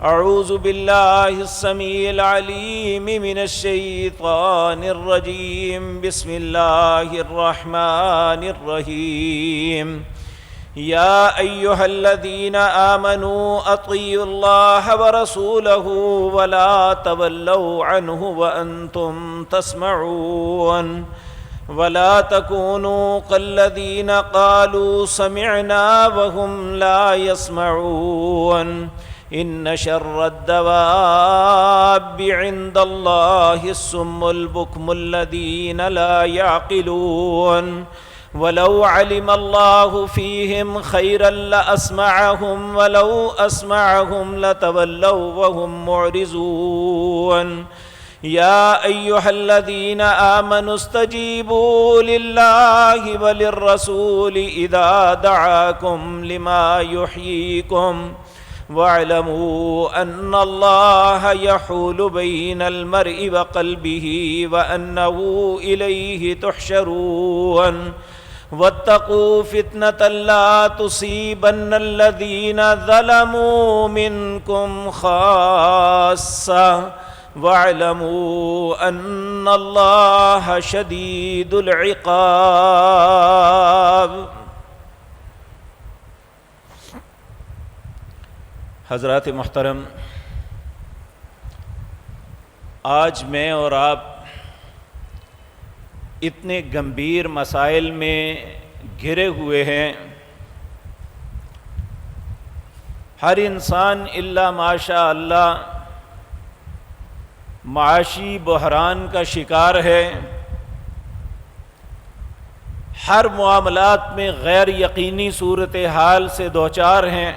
اعوذ باللہ السمیع العلیم من الشیطان الرجیم بسم اللہ الرحمن الرحیم یا ایہا الذین آمنوا اطیعوا اللہ ورسولہ ولا تولوا عنہ وانتم تسمعون ولا تكونوا كالذين قالوا سمعنا وهم لا يسمعون ان شر الدواب عند الله الصم البكم الذين لا يعقلون ولو علم الله فيهم خيرا لأسمعهم ولو أسمعهم لتولوا وهم معرضون يا أيها الذين آمنوا استجيبوا لله وللرسول إذا دعاكم لما يحييكم واعلموا أن الله يحول بين المرء وقلبه وأنه إليه تحشرون واتقوا فتنة لا تصيبن الذين ظلموا منكم خاصة واعلموا ان اللہ شدید العقاب۔ حضرات محترم، آج میں اور آپ اتنے گمبھیر مسائل میں گھرے ہوئے ہیں۔ ہر انسان الا ماشاء اللہ معاشی بحران کا شکار ہے، ہر معاملات میں غیر یقینی صورتحال سے دوچار ہیں،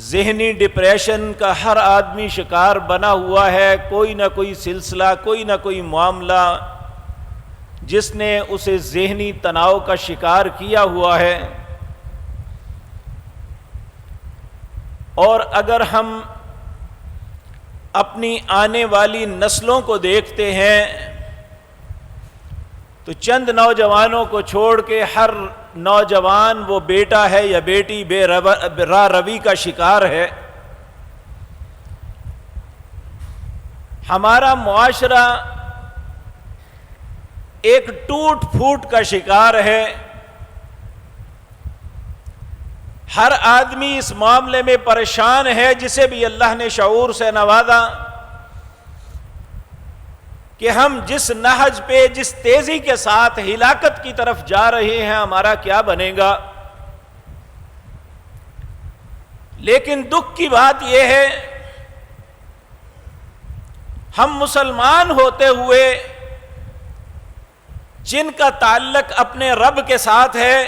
ذہنی ڈپریشن کا ہر آدمی شکار بنا ہوا ہے۔ کوئی نہ کوئی سلسلہ، کوئی نہ کوئی معاملہ جس نے اسے ذہنی تناؤ کا شکار کیا ہوا ہے۔ اور اگر ہم اپنی آنے والی نسلوں کو دیکھتے ہیں تو چند نوجوانوں کو چھوڑ کے ہر نوجوان وہ بیٹا ہے یا بیٹی بے راہ روی کا شکار ہے۔ ہمارا معاشرہ ایک ٹوٹ پھوٹ کا شکار ہے۔ ہر آدمی اس معاملے میں پریشان ہے، جسے بھی اللہ نے شعور سے نوازا کہ ہم جس نہج پہ، جس تیزی کے ساتھ ہلاکت کی طرف جا رہے ہیں، ہمارا کیا بنے گا۔ لیکن دکھ کی بات یہ ہے، ہم مسلمان ہوتے ہوئے جن کا تعلق اپنے رب کے ساتھ ہے،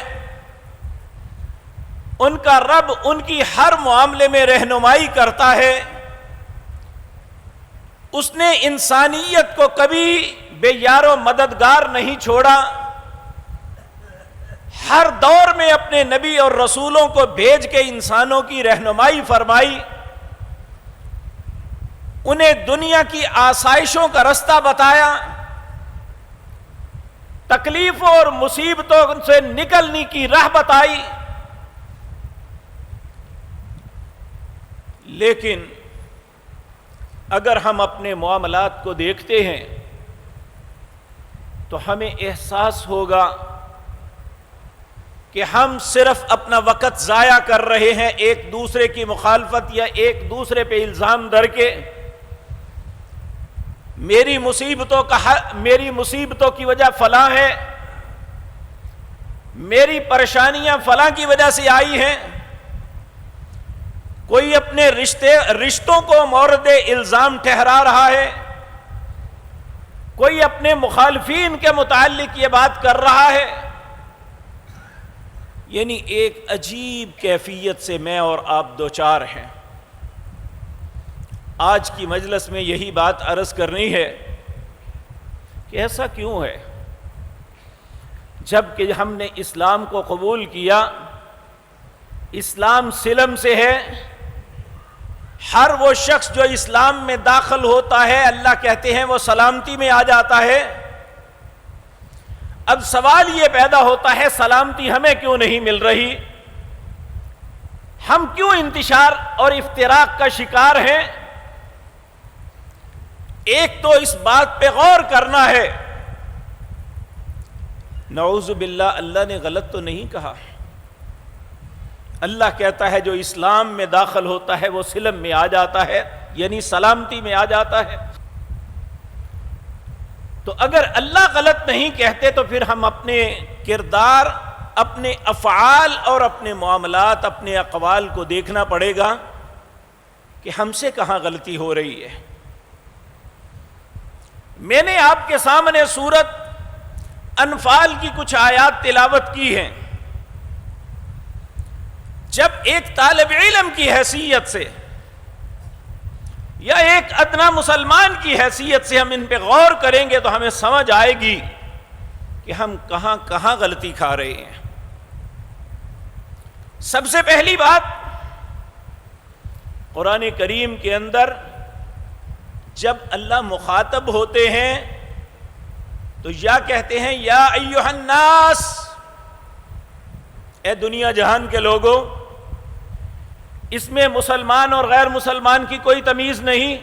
ان کا رب ان کی ہر معاملے میں رہنمائی کرتا ہے۔ اس نے انسانیت کو کبھی بے یار و مددگار نہیں چھوڑا، ہر دور میں اپنے نبی اور رسولوں کو بھیج کے انسانوں کی رہنمائی فرمائی، انہیں دنیا کی آسائشوں کا رستہ بتایا، تکلیفوں اور مصیبتوں سے نکلنے کی راہ بتائی۔ لیکن اگر ہم اپنے معاملات کو دیکھتے ہیں تو ہمیں احساس ہوگا کہ ہم صرف اپنا وقت ضائع کر رہے ہیں ایک دوسرے کی مخالفت یا ایک دوسرے پہ الزام دھر کے۔ میری مصیبتوں کی وجہ فلاں ہے، میری پریشانیاں فلاں کی وجہ سے آئی ہیں۔ کوئی اپنے رشتوں کو مورد الزام ٹھہرا رہا ہے، کوئی اپنے مخالفین کے متعلق یہ بات کر رہا ہے۔ یعنی ایک عجیب کیفیت سے میں اور آپ دوچار ہیں۔ آج کی مجلس میں یہی بات عرض کرنی ہے کہ ایسا کیوں ہے؟ جب کہ ہم نے اسلام کو قبول کیا، اسلام سلم سے ہے، ہر وہ شخص جو اسلام میں داخل ہوتا ہے اللہ کہتے ہیں وہ سلامتی میں آ جاتا ہے۔ اب سوال یہ پیدا ہوتا ہے سلامتی ہمیں کیوں نہیں مل رہی؟ ہم کیوں انتشار اور افتراق کا شکار ہیں؟ ایک تو اس بات پہ غور کرنا ہے، نعوذ باللہ اللہ نے غلط تو نہیں کہا۔ اللہ کہتا ہے جو اسلام میں داخل ہوتا ہے وہ سلم میں آ جاتا ہے، یعنی سلامتی میں آ جاتا ہے۔ تو اگر اللہ غلط نہیں کہتے تو پھر ہم اپنے کردار، اپنے افعال اور اپنے معاملات، اپنے اقوال کو دیکھنا پڑے گا کہ ہم سے کہاں غلطی ہو رہی ہے۔ میں نے آپ کے سامنے سورت انفال کی کچھ آیات تلاوت کی ہیں۔ جب ایک طالب علم کی حیثیت سے یا ایک ادنا مسلمان کی حیثیت سے ہم ان پہ غور کریں گے تو ہمیں سمجھ آئے گی کہ ہم کہاں کہاں غلطی کھا رہے ہیں۔ سب سے پہلی بات، قرآن کریم کے اندر جب اللہ مخاطب ہوتے ہیں تو یا کہتے ہیں یا ایھا الناس، اے دنیا جہان کے لوگوں۔ اس میں مسلمان اور غیر مسلمان کی کوئی تمیز نہیں،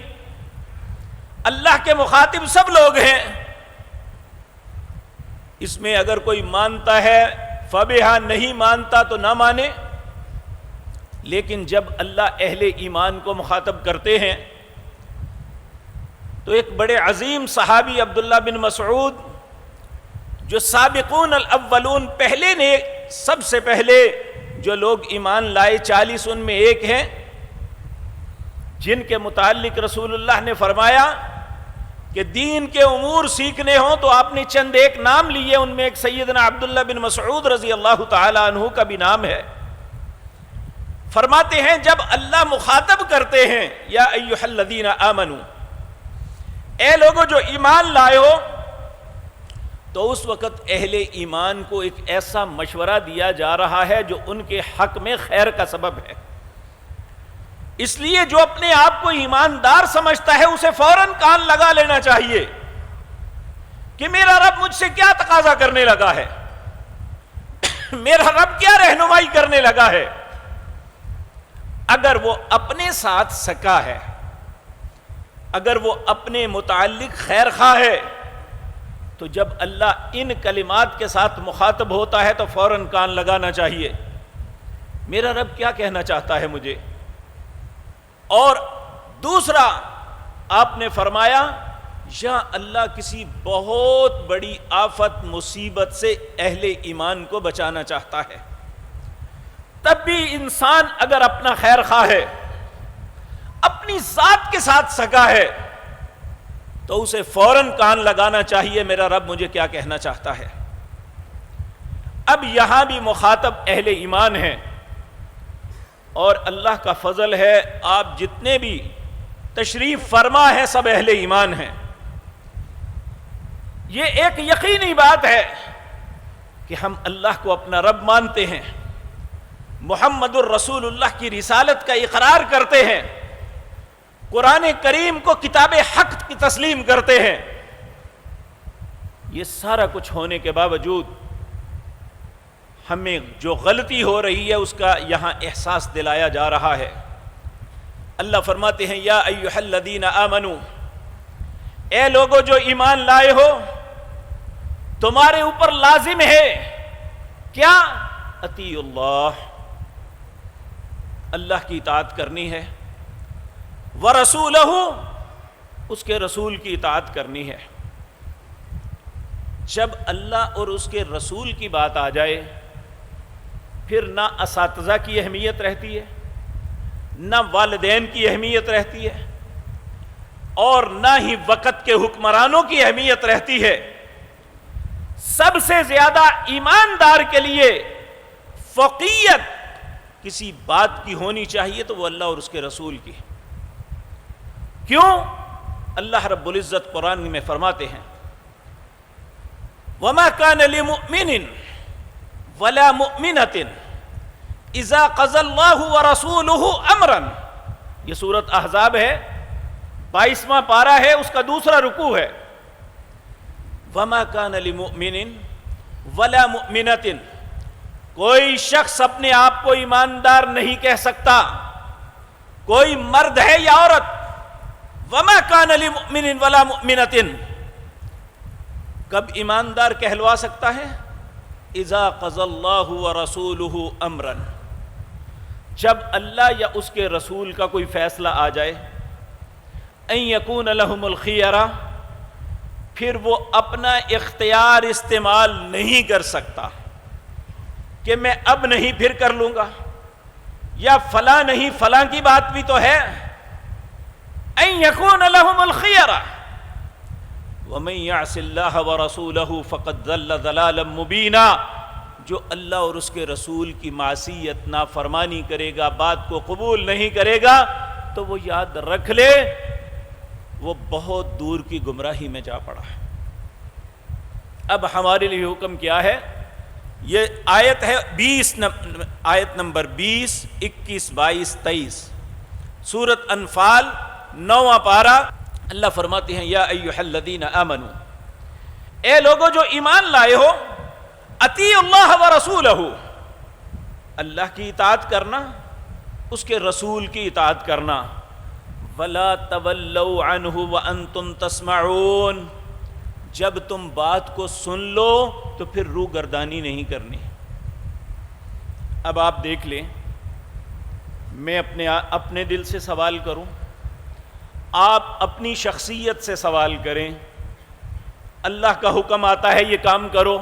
اللہ کے مخاطب سب لوگ ہیں۔ اس میں اگر کوئی مانتا ہے فبہا، نہیں مانتا تو نہ مانے۔ لیکن جب اللہ اہل ایمان کو مخاطب کرتے ہیں تو ایک بڑے عظیم صحابی عبداللہ بن مسعود، جو سابقون الاولون، پہلے نے سب سے پہلے جو لوگ ایمان لائے 40 ان میں ایک ہیں، جن کے متعلق رسول اللہ نے فرمایا کہ دین کے امور سیکھنے ہوں تو آپ نے چند ایک نام لیے، ان میں ایک سیدنا عبداللہ بن مسعود رضی اللہ تعالی عنہ کا بھی نام ہے۔ فرماتے ہیں جب اللہ مخاطب کرتے ہیں یا ایھا الذین آمنوا، اے لوگوں جو ایمان لائے ہو، تو اس وقت اہل ایمان کو ایک ایسا مشورہ دیا جا رہا ہے جو ان کے حق میں خیر کا سبب ہے۔ اس لیے جو اپنے آپ کو ایماندار سمجھتا ہے اسے فوراً کان لگا لینا چاہیے کہ میرا رب مجھ سے کیا تقاضا کرنے لگا ہے، میرا رب کیا رہنمائی کرنے لگا ہے۔ اگر وہ اپنے ساتھ سکا ہے، اگر وہ اپنے متعلق خیر خواہ ہے، تو جب اللہ ان کلمات کے ساتھ مخاطب ہوتا ہے تو فوراً کان لگانا چاہیے، میرا رب کیا کہنا چاہتا ہے مجھے۔ اور دوسرا آپ نے فرمایا یا اللہ کسی بہت بڑی آفت مصیبت سے اہل ایمان کو بچانا چاہتا ہے، تب بھی انسان اگر اپنا خیر خواہ ہے، اپنی ذات کے ساتھ سگا ہے، تو اسے فوراً کان لگانا چاہیے میرا رب مجھے کیا کہنا چاہتا ہے۔ اب یہاں بھی مخاطب اہل ایمان ہیں، اور اللہ کا فضل ہے آپ جتنے بھی تشریف فرما ہیں سب اہل ایمان ہیں۔ یہ ایک یقینی بات ہے کہ ہم اللہ کو اپنا رب مانتے ہیں، محمد الرسول اللہ کی رسالت کا اقرار کرتے ہیں، قرآن کریم کو کتاب حق کی تسلیم کرتے ہیں۔ یہ سارا کچھ ہونے کے باوجود ہمیں جو غلطی ہو رہی ہے اس کا یہاں احساس دلایا جا رہا ہے۔ اللہ فرماتے ہیں یا ایھا الذین آمنوا، اے لوگو جو ایمان لائے ہو، تمہارے اوپر لازم ہے کیا؟ اطیعوا اللہ، اللہ کی اطاعت کرنی ہے، وَرَسُولَهُ، اس کے رسول کی اطاعت کرنی ہے۔ جب اللہ اور اس کے رسول کی بات آ جائے پھر نہ اساتذہ کی اہمیت رہتی ہے، نہ والدین کی اہمیت رہتی ہے، اور نہ ہی وقت کے حکمرانوں کی اہمیت رہتی ہے۔ سب سے زیادہ ایماندار کے لیے فوقیت کسی بات کی ہونی چاہیے تو وہ اللہ اور اس کے رسول کی۔ کیوں؟ اللہ رب العزت قرآن میں فرماتے ہیں وَمَا كَانَ لِمُؤْمِنٍ وَلَا مُؤْمِنَةٍ إِذَا قَضَى اللَّهُ وَرَسُولُهُ أَمْرًا، یہ سورۃ احزاب ہے، 22واں پارہ ہے، اس کا دوسرا رکوع ہے۔ وَمَا كَانَ لِمُؤْمِنٍ وَلَا مُؤْمِنَةٍ، کوئی شخص اپنے آپ کو ایماندار نہیں کہہ سکتا، کوئی مرد ہے یا عورت، وما کان لمؤمن ولا مؤمنۃ، کب ایماندار کہلوا سکتا ہے؟ اذا قضى اللہ ورسولہ امرا، جب اللہ یا اس کے رسول کا کوئی فیصلہ آ جائے، ان یکون لہم الخیرہ، پھر وہ اپنا اختیار استعمال نہیں کر سکتا کہ میں اب نہیں پھر کر لوں گا، یا فلاں نہیں فلاں کی بات بھی تو ہے، ان یکون لہم الخیرہ ومن یعص اللہ ورسولہ فقد ضل ضلالا مبینا، جو اللہ اور اس کے رسول کی معصیت نافرمانی کرے گا، بات کو قبول نہیں کرے گا، تو وہ یاد رکھ لے وہ بہت دور کی گمراہی میں جا پڑا ہے۔ اب ہمارے لیے حکم کیا ہے؟ یہ آیت ہے آیت نمبر 20، 21، 22، 23 سورۃ انفال 9واں پارہ۔ اللہ فرماتے ہیں یا ایھا الذین آمنوا، اے لوگو جو ایمان لائے ہو، اطیعوا اللہ ورسولہ، اللہ کی اطاعت کرنا، اس کے رسول کی اطاعت کرنا، ولا تولوا عنہ وانتم تسمعون، جب تم بات کو سن لو تو پھر روح گردانی نہیں کرنی۔ اب آپ دیکھ لیں، میں اپنے دل سے سوال کروں، آپ اپنی شخصیت سے سوال کریں، اللہ کا حکم آتا ہے یہ کام کرو،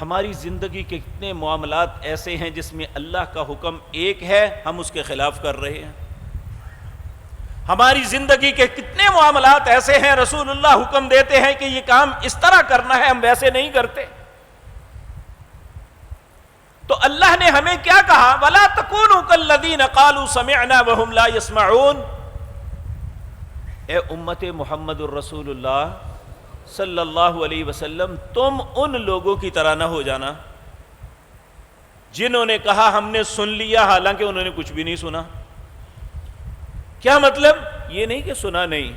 ہماری زندگی کے کتنے معاملات ایسے ہیں جس میں اللہ کا حکم ایک ہے، ہم اس کے خلاف کر رہے ہیں؟ ہماری زندگی کے کتنے معاملات ایسے ہیں رسول اللہ حکم دیتے ہیں کہ یہ کام اس طرح کرنا ہے، ہم ویسے نہیں کرتے۔ تو اللہ نے ہمیں کیا کہا؟ وَلَا تَكُونُوا كَالَّذِينَ قَالُوا سَمِعْنَا وَهُمْ لَا يَسْمَعُونَ، اے امت محمد الرسول اللہ صلی اللہ علیہ وسلم، تم ان لوگوں کی طرح نہ ہو جانا جنہوں نے کہا ہم نے سن لیا، حالانکہ انہوں نے کچھ بھی نہیں سنا۔ کیا مطلب؟ یہ نہیں کہ سنا نہیں،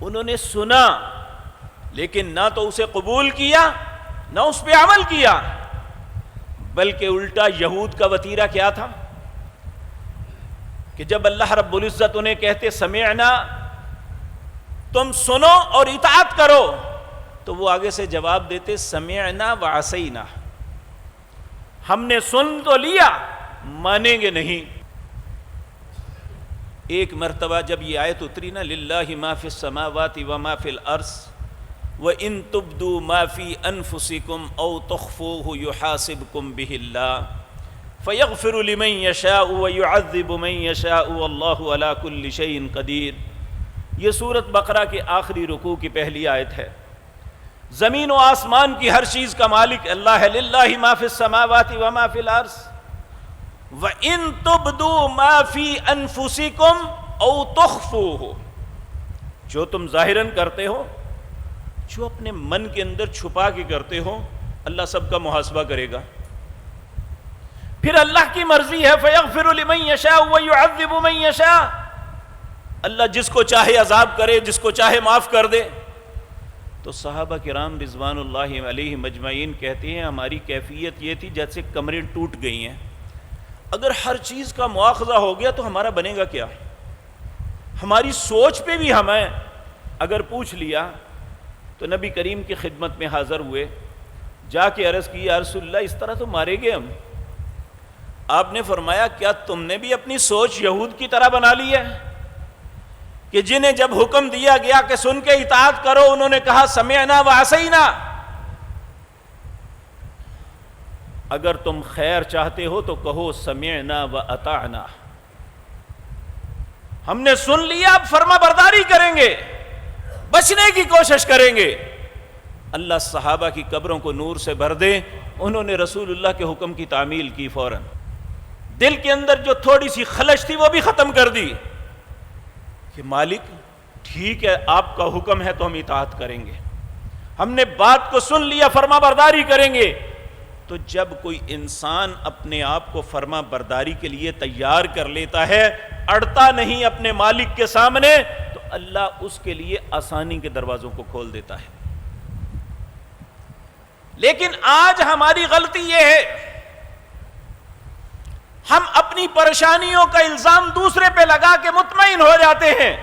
انہوں نے سنا لیکن نہ تو اسے قبول کیا نہ اس پہ عمل کیا، بلکہ الٹا یہود کا وتیرہ کیا تھا کہ جب اللہ رب العزت انہیں کہتے سمعنا، تم سنو اور اطاعت کرو، تو وہ آگے سے جواب دیتے سمعنا وعصینا، ہم نے سن تو لیا مانیں گے نہیں۔ ایک مرتبہ جب یہ آیت اتری نا للہ ما فی السماوات وما فی الارض وَإِن تُبْدُوا مَا فِي أَنفُسِكُمْ أَوْ تُخْفُوهُ يُحَاسِبْكُمْ بِهِ اللَّهُ فَيَغْفِرُ لِمَن يَشَاءُ وَيُعَذِّبُ مَن يَشَاءُ وَاللَّهُ عَلَى كُلِّ شَيْءٍ قَدِيرٌ۔ یہ سورۃ بقرہ کے آخری رکوع کی پہلی آیت ہے۔ زمین و آسمان کی ہر چیز کا مالک اللہ ہے، للہ ما فی السماوات وما فی الارض وَإِن تُبْدُوا مَا فِي أَنفُسِكُمْ أَوْ تُخْفُوهُ، جو تم ظاہراً کرتے ہو، جو اپنے من کے اندر چھپا کے کرتے ہو، اللہ سب کا محاسبہ کرے گا۔ پھر اللہ کی مرضی ہے فَيَغْفِرُ لِمَن يَشَاءُ وَيُعَذِّبُ مَن يَشَاءُ، اللہ جس کو چاہے عذاب کرے، جس کو چاہے معاف کر دے۔ تو صحابہ کرام رضوان اللہ علیہم اجمعین کہتے ہیں ہماری کیفیت یہ تھی جیسے کمریں ٹوٹ گئی ہیں، اگر ہر چیز کا مواخذہ ہو گیا تو ہمارا بنے گا کیا؟ ہماری سوچ پہ بھی ہمیں اگر پوچھ لیا تو نبی کریم کی خدمت میں حاضر ہوئے، جا کے عرض کی یا رسول اللہ اس طرح تو مارے گے ہم۔ آپ نے فرمایا کیا تم نے بھی اپنی سوچ یہود کی طرح بنا لی ہے کہ جنہیں جب حکم دیا گیا کہ سن کے اطاعت کرو، انہوں نے کہا سمعنا وعصینا؟ اگر تم خیر چاہتے ہو تو کہو سمعنا واطعنا، ہم نے سن لیا اب فرما برداری کریں گے، بچنے کی کوشش کریں گے۔ اللہ صحابہ کی قبروں کو نور سے بھر دے، انہوں نے رسول اللہ کے حکم کی تعمیل کی، فوراً دل کے اندر جو تھوڑی سی خلش تھی وہ بھی ختم کر دی کہ مالک ٹھیک ہے آپ کا حکم ہے تو ہم اطاعت کریں گے، ہم نے بات کو سن لیا، فرما برداری کریں گے۔ تو جب کوئی انسان اپنے آپ کو فرما برداری کے لیے تیار کر لیتا ہے، اڑتا نہیں اپنے مالک کے سامنے، تو اللہ اس کے لیے آسانی کے دروازوں کو کھول دیتا ہے۔ لیکن آج ہماری غلطی یہ ہے، ہم اپنی پریشانیوں کا الزام دوسرے پہ لگا کے مطمئن ہو جاتے ہیں،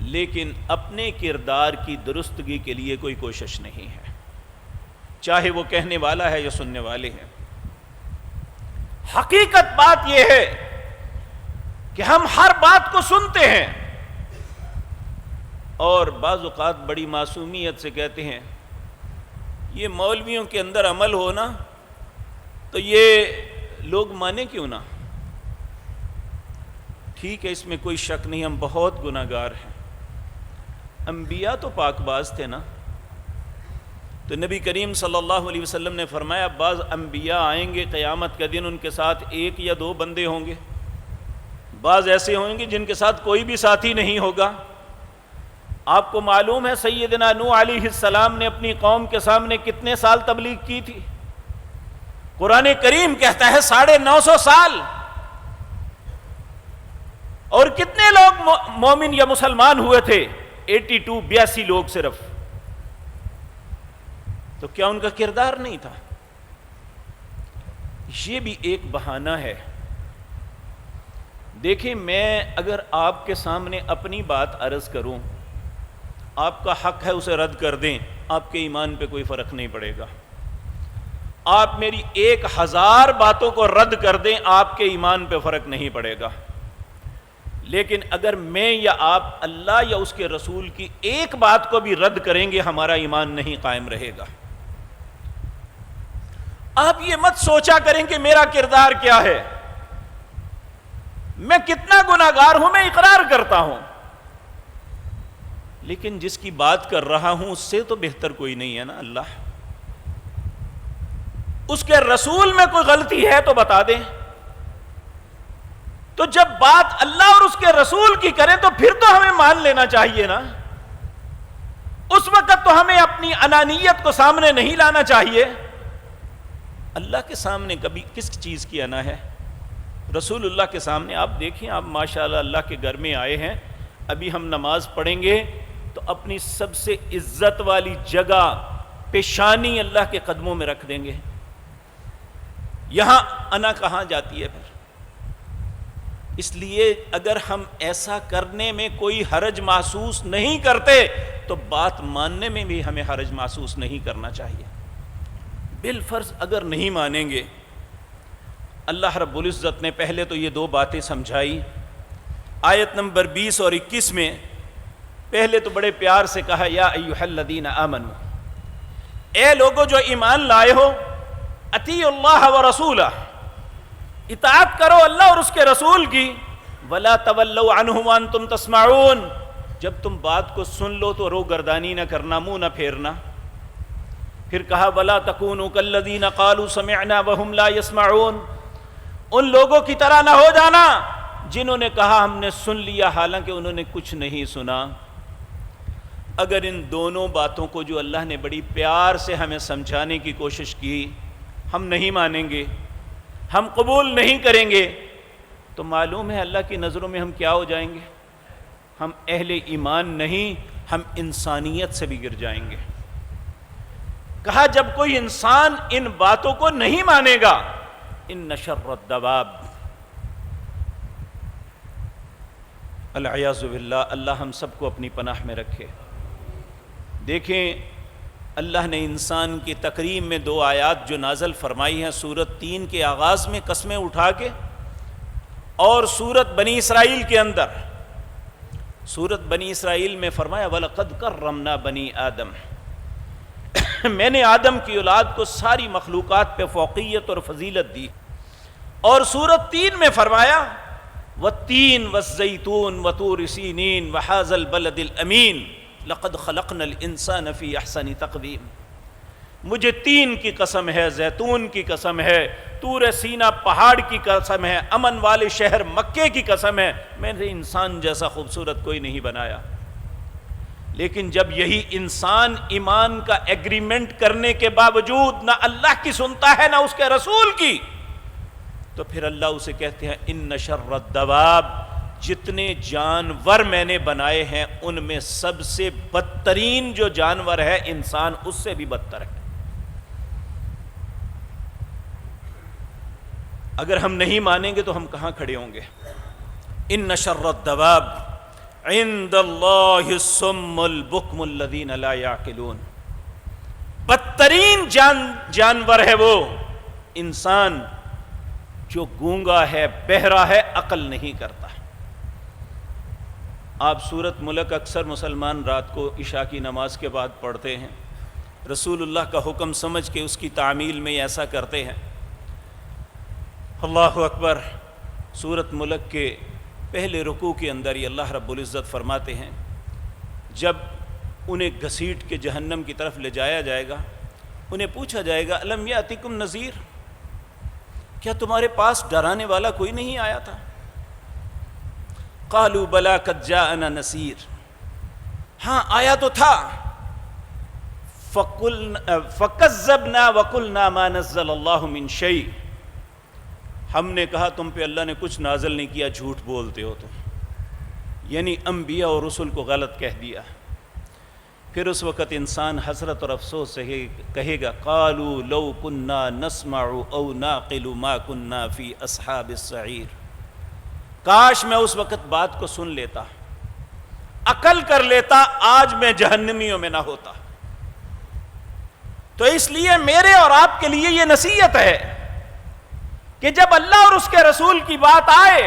لیکن اپنے کردار کی درستگی کے لیے کوئی کوشش نہیں ہے، چاہے وہ کہنے والا ہے یا سننے والے ہیں۔ حقیقت بات یہ ہے کہ ہم ہر بات کو سنتے ہیں اور بعض اوقات بڑی معصومیت سے کہتے ہیں یہ مولویوں کے اندر عمل ہونا تو یہ لوگ مانے کیوں نہ۔ ٹھیک ہے، اس میں کوئی شک نہیں، ہم بہت گناہ گار ہیں۔ انبیاء تو پاک باز تھے نا، تو نبی کریم صلی اللہ علیہ وسلم نے فرمایا بعض انبیاء آئیں گے قیامت کا دن، ان کے ساتھ ایک یا دو بندے ہوں گے، بعض ایسے ہوں گے جن کے ساتھ کوئی بھی ساتھی نہیں ہوگا۔ آپ کو معلوم ہے سیدنا نوح علیہ السلام نے اپنی قوم کے سامنے کتنے سال تبلیغ کی تھی؟ قرآن کریم کہتا ہے 950 سال۔ اور کتنے لوگ مومن یا مسلمان ہوئے تھے؟ 82 لوگ صرف۔ تو کیا ان کا کردار نہیں تھا؟ یہ بھی ایک بہانہ ہے۔ دیکھیں، میں اگر آپ کے سامنے اپنی بات عرض کروں، آپ کا حق ہے اسے رد کر دیں، آپ کے ایمان پہ کوئی فرق نہیں پڑے گا۔ آپ میری 1000 باتوں کو رد کر دیں، آپ کے ایمان پہ فرق نہیں پڑے گا۔ لیکن اگر میں یا آپ اللہ یا اس کے رسول کی ایک بات کو بھی رد کریں گے، ہمارا ایمان نہیں قائم رہے گا۔ آپ یہ مت سوچا کریں کہ میرا کردار کیا ہے، میں کتنا گناہ گار ہوں، میں اقرار کرتا ہوں، لیکن جس کی بات کر رہا ہوں اس سے تو بہتر کوئی نہیں ہے نا اللہ۔ اس کے رسول میں کوئی غلطی ہے تو بتا دیں۔ تو جب بات اللہ اور اس کے رسول کی کریں تو پھر تو ہمیں مان لینا چاہیے نا۔ اس وقت تو ہمیں اپنی انانیت کو سامنے نہیں لانا چاہیے۔ اللہ کے سامنے کبھی کس چیز کی انا ہے؟ رسول اللہ کے سامنے آپ دیکھیں، آپ ماشاءاللہ اللہ کے گھر میں آئے ہیں، ابھی ہم نماز پڑھیں گے تو اپنی سب سے عزت والی جگہ پیشانی اللہ کے قدموں میں رکھ دیں گے۔ یہاں انا کہاں جاتی ہے پھر؟ اس لیے اگر ہم ایسا کرنے میں کوئی حرج محسوس نہیں کرتے تو بات ماننے میں بھی ہمیں حرج محسوس نہیں کرنا چاہیے۔ بالفرض اگر نہیں مانیں گے، اللہ رب العزت نے پہلے تو یہ 2 باتیں سمجھائی۔ آیت نمبر 20 اور 21 میں پہلے تو بڑے پیار سے کہا یا ایھا الذین آمنوا، اے لوگو جو ایمان لائے ہو، اطیعوا اللہ ورسولہ، اطاعت کرو اللہ اور اس کے رسول کی، ولا تولوا عنہ وانتم تسمعون، جب تم بات کو سن لو تو روگردانی نہ کرنا، منہ نہ پھیرنا۔ پھر کہا ولا تکونوا کالذین قالوا سمعنا وهم لا يسمعون، ان لوگوں کی طرح نہ ہو جانا جنہوں نے کہا ہم نے سن لیا حالانکہ انہوں نے کچھ نہیں سنا۔ اگر ان دونوں باتوں کو جو اللہ نے بڑی پیار سے ہمیں سمجھانے کی کوشش کی ہم نہیں مانیں گے، ہم قبول نہیں کریں گے، تو معلوم ہے اللہ کی نظروں میں ہم کیا ہو جائیں گے؟ ہم اہل ایمان نہیں، ہم انسانیت سے بھی گر جائیں گے۔ کہا جب کوئی انسان ان باتوں کو نہیں مانے گا، ان شر الدواب، العیاذ باللہ، اللہ ہم سب کو اپنی پناہ میں رکھے۔ دیکھیں، اللہ نے انسان کی تکریم میں 2 آیات جو نازل فرمائی ہیں، سورت 3 کے آغاز میں قسمیں اٹھا کے، اور سورت بنی اسرائیل کے اندر، سورت بنی اسرائیل میں فرمایا وَلَقَدْ كَرَّمْنَا بَنِي آدم، میں نے آدم کی اولاد کو ساری مخلوقات پہ فوقیت اور فضیلت دی۔ اور سورت 3 میں فرمایا وَالتِّينِ وَالزَّيْتُونِ وَطُورِ سِينِينَ وَهَٰذَا الْبَلَدِ الْأَمِينِ لَقَدْ خَلَقْنَا الْإِنسَانَ فِي أَحْسَنِ تَقْوِيمٍ، مجھے تین کی قسم ہے، زیتون کی قسم ہے، طور سینا پہاڑ کی قسم ہے، امن والے شہر مکے کی قسم ہے، میں نے انسان جیسا خوبصورت کوئی نہیں بنایا۔ لیکن جب یہی انسان ایمان کا ایگریمنٹ کرنے کے باوجود نہ اللہ کی سنتا ہے نہ اس کے رسول کی، تو پھر اللہ اسے کہتے ہیں ان شر الدواب، جتنے جانور میں نے بنائے ہیں ان میں سب سے بدترین جو جانور ہے انسان اس سے بھی بدتر ہے. اگر ہم نہیں مانیں گے تو ہم کہاں کھڑے ہوں گے؟ ان شر الدواب عند اللہ الصم البکم الذین لا یعقلون. بدترین جانور ہے وہ انسان جو گونگا ہے، بہرا ہے، عقل نہیں کرتا. آپ سورۃ ملک اکثر مسلمان رات کو عشاء کی نماز کے بعد پڑھتے ہیں. رسول اللہ کا حکم سمجھ کے اس کی تعمیل میں ایسا کرتے ہیں. اللہ اکبر. سورۃ ملک کے پہلے رکوع کے اندر یہ اللہ رب العزت فرماتے ہیں جب انہیں گھسیٹ کے جہنم کی طرف لے جایا جائے گا، انہیں پوچھا جائے گا الم یاتکم نذیر، کیا تمہارے پاس ڈرانے والا کوئی نہیں آیا تھا؟ قالوا بلا قد جاءنا نذیر، ہاں آیا تو تھا. فکذبنا وقلنا ما نزل اللہ من شیء، ہم نے کہا تم پہ اللہ نے کچھ نازل نہیں کیا، جھوٹ بولتے ہو تم. یعنی انبیاء اور رسل کو غلط کہہ دیا. پھر اس وقت انسان حسرت اور افسوس سے کہے گا قالوا لو كنا نسمع او نعقل ما كنا في اصحاب السعیر، کاش میں اس وقت بات کو سن لیتا، عقل کر لیتا، آج میں جہنمیوں میں نہ ہوتا. تو اس لیے میرے اور آپ کے لیے یہ نصیحت ہے کہ جب اللہ اور اس کے رسول کی بات آئے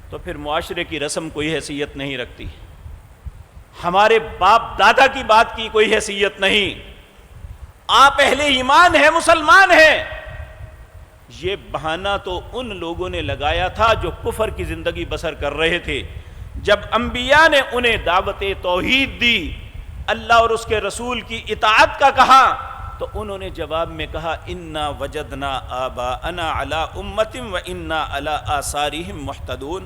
تو پھر معاشرے کی رسم کوئی حیثیت نہیں رکھتی، ہمارے باپ دادا کی بات کی کوئی حیثیت نہیں. آپ اہل ایمان ہیں، مسلمان ہیں. یہ بہانہ تو ان لوگوں نے لگایا تھا جو کفر کی زندگی بسر کر رہے تھے. جب انبیاء نے انہیں دعوت توحید دی، اللہ اور اس کے رسول کی اطاعت کا کہا، تو انہوں نے جواب میں کہا انا وجدنا آباءنا علی امۃ و انا علی آثارہم مہتدون.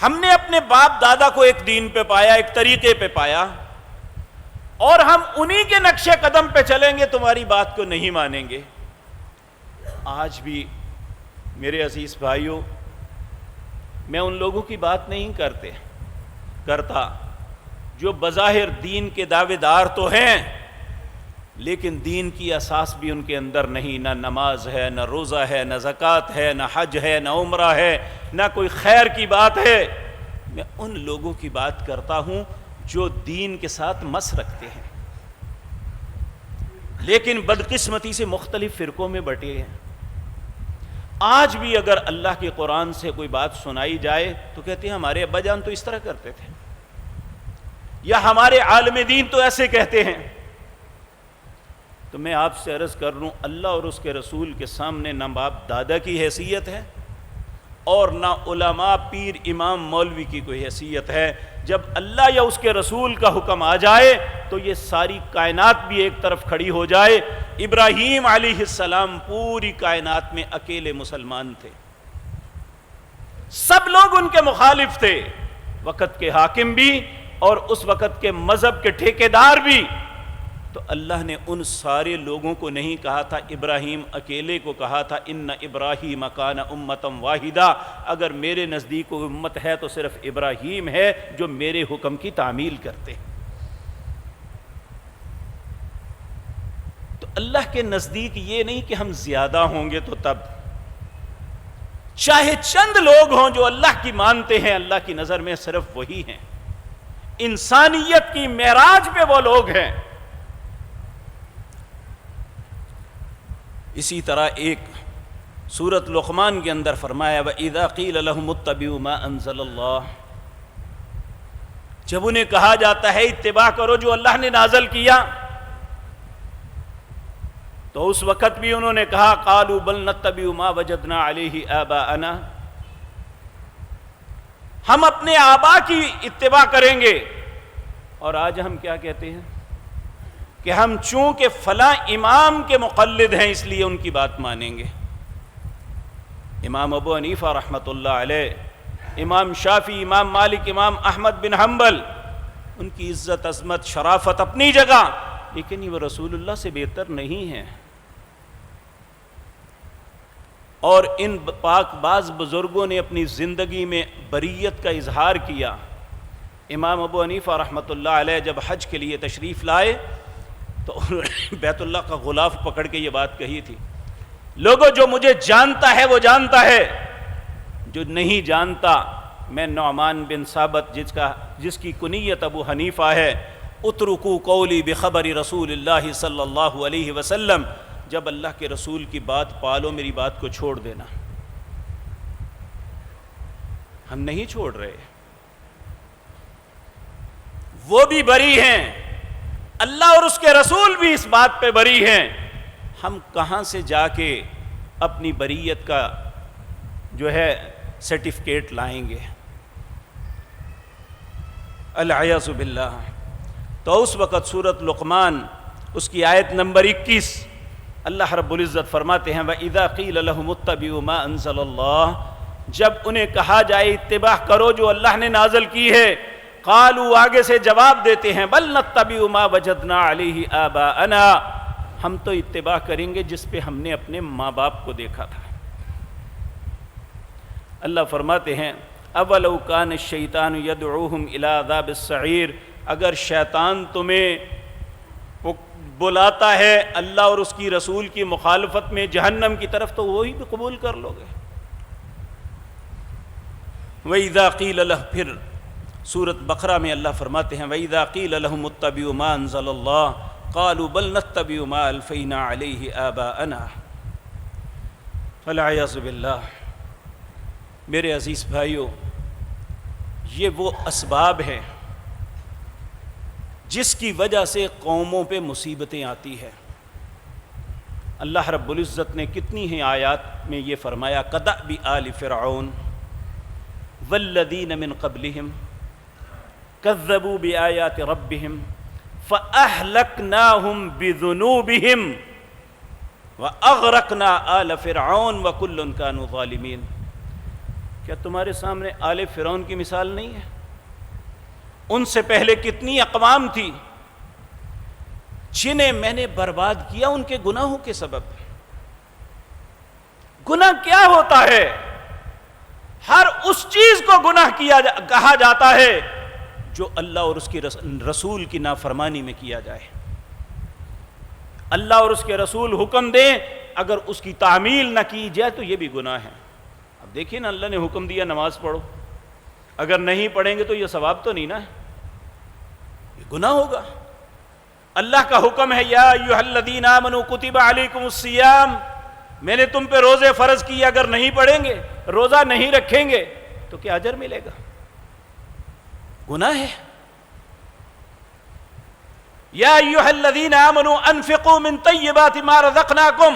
ہم نے اپنے باپ دادا کو ایک دین پہ پایا، ایک طریقے پہ پایا، اور ہم انہی کے نقش قدم پہ چلیں گے، تمہاری بات کو نہیں مانیں گے. آج بھی میرے عزیز بھائیوں، میں ان لوگوں کی بات نہیں کرتا جو بظاہر دین کے دعوے دار تو ہیں لیکن دین کی اساس بھی ان کے اندر نہیں. نہ نماز ہے، نہ روزہ ہے، نہ زکوٰۃ ہے، نہ حج ہے، نہ عمرہ ہے، نہ کوئی خیر کی بات ہے. میں ان لوگوں کی بات کرتا ہوں جو دین کے ساتھ مس رکھتے ہیں لیکن بدقسمتی سے مختلف فرقوں میں بٹے ہیں. آج بھی اگر اللہ کے قرآن سے کوئی بات سنائی جائے تو کہتے ہیں ہمارے ابا جان تو اس طرح کرتے تھے، یا ہمارے عالم دین تو ایسے کہتے ہیں. تو میں آپ سے عرض کر لوں، اللہ اور اس کے رسول کے سامنے نہ باپ دادا کی حیثیت ہے اور نہ علماء، پیر، امام، مولوی کی کوئی حیثیت ہے. جب اللہ یا اس کے رسول کا حکم آ جائے تو یہ ساری کائنات بھی ایک طرف کھڑی ہو جائے. ابراہیم علیہ السلام پوری کائنات میں اکیلے مسلمان تھے، سب لوگ ان کے مخالف تھے، وقت کے حاکم بھی اور اس وقت کے مذہب کے ٹھیکیدار بھی. تو اللہ نے ان سارے لوگوں کو نہیں کہا تھا ابراہیم اکیلے کو کہا تھا ان ابراہیم کان امۃ واحدہ. اگر میرے نزدیک کوئی امت ہے تو صرف ابراہیم ہے جو میرے حکم کی تعمیل کرتے. تو اللہ کے نزدیک یہ نہیں کہ ہم زیادہ ہوں گے تو تب، چاہے چند لوگ ہوں جو اللہ کی مانتے ہیں، اللہ کی نظر میں صرف وہی ہیں. انسانیت کی معراج پہ وہ لوگ ہیں. اسی طرح ایک سورۃ لقمان کے اندر فرمایا وَإِذَا قِيلَ لَهُمُ اتَّبِعُوا مَا أَنزَلَ اللَّهُ، جب انہیں کہا جاتا ہے اتباع کرو جو اللہ نے نازل کیا، تو اس وقت بھی انہوں نے کہا قَالُوا بَلْ نَتَّبِعُ مَا وَجَدْنَا عَلَيْهِ آبَاءَنَا، ہم اپنے آبا کی اتباع کریں گے. اور آج ہم کیا کہتے ہیں کہ ہم چونکہ فلاں امام کے مقلد ہیں اس لیے ان کی بات مانیں گے. امام ابو حنیفہ رحمۃ اللہ علیہ، امام شافعی، امام مالک، امام احمد بن حنبل، ان کی عزت، عظمت، شرافت اپنی جگہ، لیکن وہ رسول اللہ سے بہتر نہیں ہیں. اور ان پاک باز بزرگوں نے اپنی زندگی میں بریت کا اظہار کیا۔ امام ابو حنیفہ رحمۃ اللہ علیہ جب حج کے لیے تشریف لائے تو انہوں نے بیت اللہ کا غلاف پکڑ کے یہ بات کہی تھی، لوگوں جو مجھے جانتا ہے وہ جانتا ہے، جو نہیں جانتا، میں نعمان بن ثابت جس کی کنیت ابو حنیفہ ہے، اترکو قولی بخبر رسول اللہ صلی اللہ علیہ وسلم، جب اللہ کے رسول کی بات پالو میری بات کو چھوڑ دینا۔ ہم نہیں چھوڑ رہے، وہ بھی بری ہیں، اللہ اور اس کے رسول بھی اس بات پہ بری ہیں، ہم کہاں سے جا کے اپنی بریت کا جو ہے سرٹیفکیٹ لائیں گے؟ العیاذ باللہ۔ تو اس وقت سورۃ لقمان اس کی آیت نمبر 21 اللہ رب العزت فرماتے ہیں وَإِذَا قِيلَ لَهُمُ اتَّبِعُوا مَا أَنزَلَ اللَّهُ، جب انہیں کہا جائے اتباع کرو جو اللہ نے نازل کی ہے، قالوا آگے سے جواب دیتے ہیں بل نتبع ما وجدنا علیہ آباءنا، ہم تو اتباع کریں گے جس پہ ہم نے اپنے ماں باپ کو دیکھا تھا۔ اللہ فرماتے ہیں اولو کان الشیطان یدعوہم الی عذاب السعیر، اگر شیطان تمہیں بلاتا ہے اللہ اور اس کی رسول کی مخالفت میں جہنم کی طرف تو وہی بھی قبول کر لو گے۔ وَإِذَا قِيلَ لَهُ، پھر سورۃ بقرہ میں اللہ فرماتے ہیں وَإِذَا قِيلَ لَهُمُ اتَّبِعُوا مَا أَنزَلَ اللَّهُ قَالُوا بَلْ نَتَّبِعُ مَا أَلْفَيْنَا عَلَيْهِ آبَاءَنَا۔ فَالْعِيَاذُ بِاللَّهِ۔ میرے عزیز بھائیو، یہ وہ اسباب ہیں جس کی وجہ سے قوموں پہ مصیبتیں آتی ہیں۔ اللہ رب العزت نے کتنی ہیں آیات میں یہ فرمایا کدأب آل فرعون والذین من قبلہم کذبوا بآیات ربہم فأہلکناہم بذنوبہم وأغرقنا آل فرعون وکل کانوا ظالمین۔ کیا تمہارے سامنے آل فرعون کی مثال نہیں ہے؟ ان سے پہلے کتنی اقوام تھی جنہیں میں نے برباد کیا ان کے گناہوں کے سبب۔ گناہ کیا ہوتا ہے؟ ہر اس چیز کو گناہ کہا جاتا ہے جو اللہ اور اس کی رسول کی نافرمانی میں کیا جائے۔ اللہ اور اس کے رسول حکم دیں اگر اس کی تعمیل نہ کی جائے تو یہ بھی گناہ ہے۔ اب دیکھیں نا، اللہ نے حکم دیا نماز پڑھو، اگر نہیں پڑھیں گے تو یہ ثواب تو نہیں نا، یہ گناہ ہوگا۔ اللہ کا حکم ہے یا ایھا الذین آمنوا کتب علیکم الصیام، میں نے تم پہ روزے فرض کیے، اگر نہیں پڑھیں گے، روزہ نہیں رکھیں گے تو کیا اجر ملے گا؟ گناہ ہے۔ یا ایھا الذین آمنوا انفقوا من طیبات ما رزقناکم،